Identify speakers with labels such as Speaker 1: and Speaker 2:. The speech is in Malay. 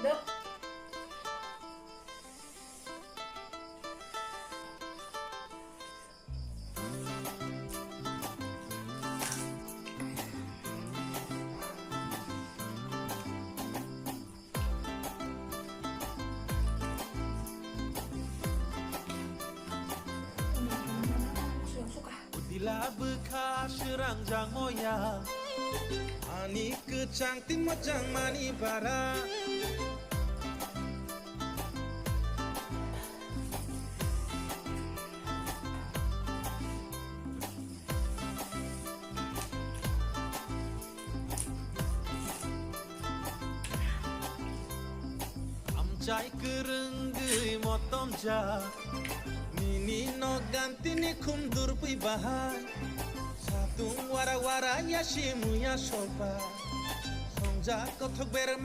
Speaker 1: Sedap.
Speaker 2: Bila bekas serangjang moyang Ani kecang timot jang mani bara Amcai kerenggai motom ja Nini no ganti ni kumdur pui bahai Satung wara-wara ya shimu ya soba Songja kotok berma